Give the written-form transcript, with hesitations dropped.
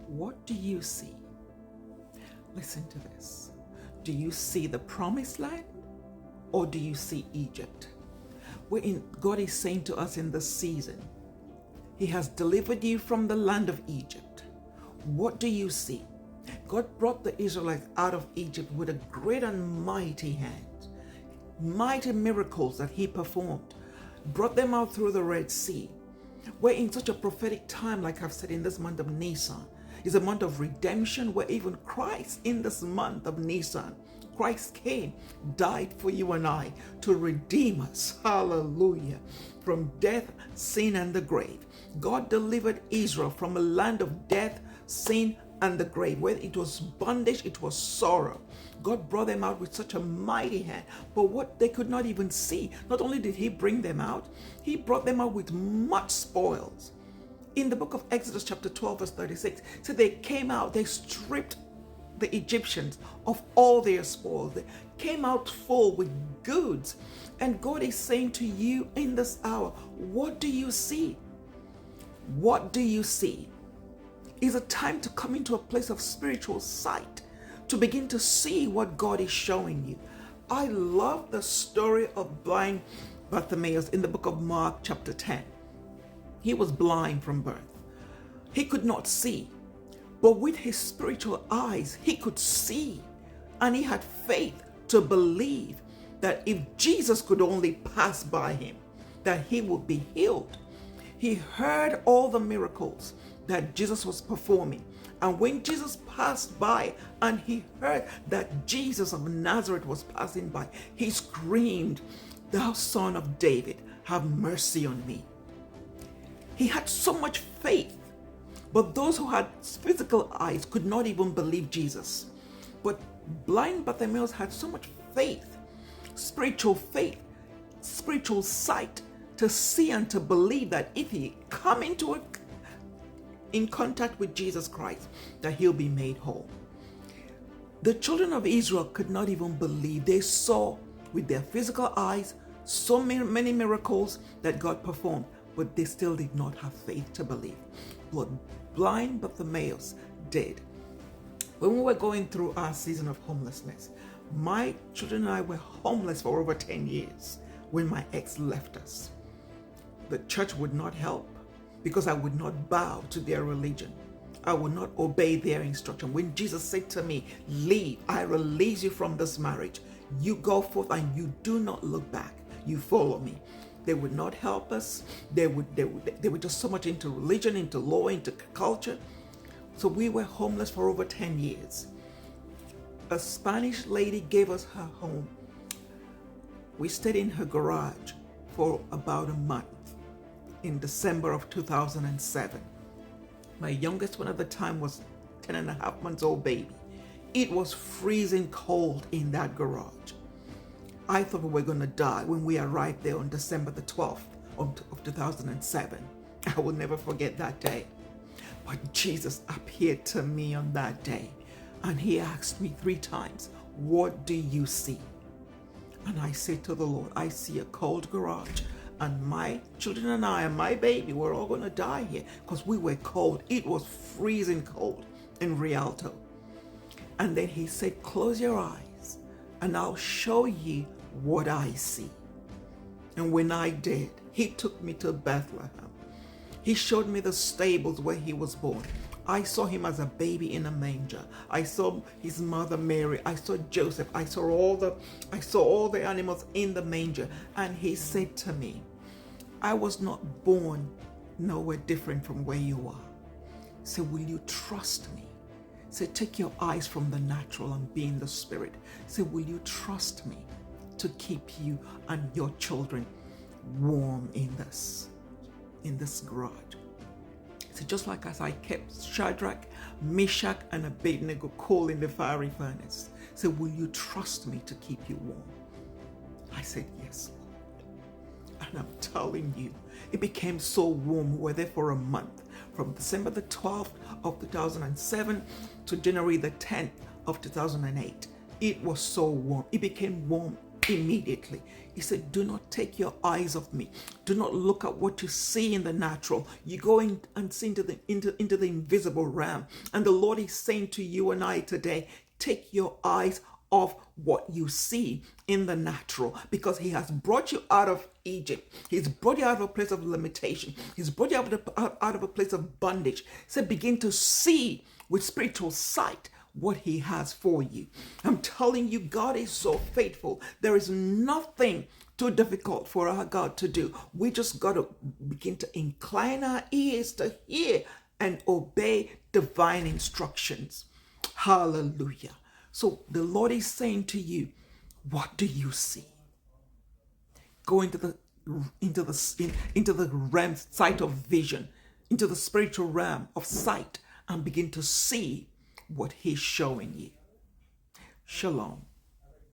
What do you see? Listen to this. Do you see the promised land or do you see Egypt? God is saying to us in this season, He has delivered you from the land of Egypt. What do you see? God brought the Israelites out of Egypt with a great and mighty hand, mighty miracles that He performed, brought them out through the Red Sea. We're in such a prophetic time, like I've said, in this month of Nisan. It's a month of redemption where even Christ, in this month of Nisan, Christ came, died for you and I to redeem us, hallelujah, from death, sin, and the grave. God delivered Israel from a land of death, sin, and the grave, where it was bondage, it was sorrow. God brought them out with such a mighty hand, but what they could not even see, not only did He bring them out, He brought them out with much spoils. In the book of Exodus chapter 12 verse 36, so they came out, they stripped the Egyptians of all their spoils. They came out full with goods. And God is saying to you in this hour, what do you see? What do you see? It's a time to come into a place of spiritual sight, to begin to see what God is showing you. I love the story of blind Bartimaeus in the book of Mark chapter 10. He was blind from birth. He could not see, but with his spiritual eyes, he could see, and he had faith to believe that if Jesus could only pass by him, that he would be healed. He heard all the miracles that Jesus was performing. And when Jesus passed by and he heard that Jesus of Nazareth was passing by, he screamed, "Thou Son of David, have mercy on me." He had so much faith, but those who had physical eyes could not even believe Jesus. But blind Bartimaeus had so much faith, spiritual sight, to see and to believe that if he come in contact with Jesus Christ, that he'll be made whole. The children of Israel could not even believe. They saw with their physical eyes so many miracles that God performed, but they still did not have faith to believe. But blind Bartimaeus did. When we were going through our season of homelessness, my children and I were homeless for over 10 years when my ex left us. The church would not help because I would not bow to their religion. I would not obey their instruction. When Jesus said to me, "Leave, I release you from this marriage. You go forth and you do not look back. You follow me." They would not help us. They were just so much into religion, into law, into culture. So we were homeless for over 10 years. A Spanish lady gave us her home. We stayed in her garage for about a month in December of 2007. My youngest one at the time was 10 and a half months old baby. It was freezing cold in that garage. I thought we were going to die when we arrived there on December the 12th of 2007. I will never forget that day. But Jesus appeared to me on that day, and he asked me 3 times, "What do you see?" And I said to the Lord, "I see a cold garage, and my children and I and my baby, we're all going to die here because we were cold." It was freezing cold in Rialto. And then he said, "Close your eyes and I'll show you what I see." And when I did, he took me to Bethlehem. He showed me the stables where he was born. I saw him as a baby in a manger. I saw his mother Mary. I saw Joseph. I saw all the animals in the manger. And he said to me, "I was not born nowhere different from where you are. So will you trust me?" Say, take your eyes from the natural and be in the spirit. Say, will you trust me to keep you and your children warm in this garage? So just like as I kept Shadrach, Meshach, and Abednego cool in the fiery furnace, so will you trust me to keep you warm? I said, "Yes, Lord." And I'm telling you, it became so warm. We were there for a month, from December the 12th of 2007 to January the 10th of 2008. It was so warm. It became warm immediately. He said, do not take your eyes off me. Do not look at what you see in the natural. You go in and see into the invisible realm. And the Lord is saying to you and I today, take your eyes off what you see in the natural, because he has brought you out of Egypt. He's brought you out of a place of limitation. He's brought you out of a place of bondage. So begin to see with spiritual sight what he has for you. I'm telling you, God is so faithful. There is nothing too difficult for our God to do. We just got to begin to incline our ears to hear and obey divine instructions. Hallelujah. So the Lord is saying to you, what do you see? Go into the realm, sight of vision, into the spiritual realm of sight, and begin to see what he's showing you. Shalom.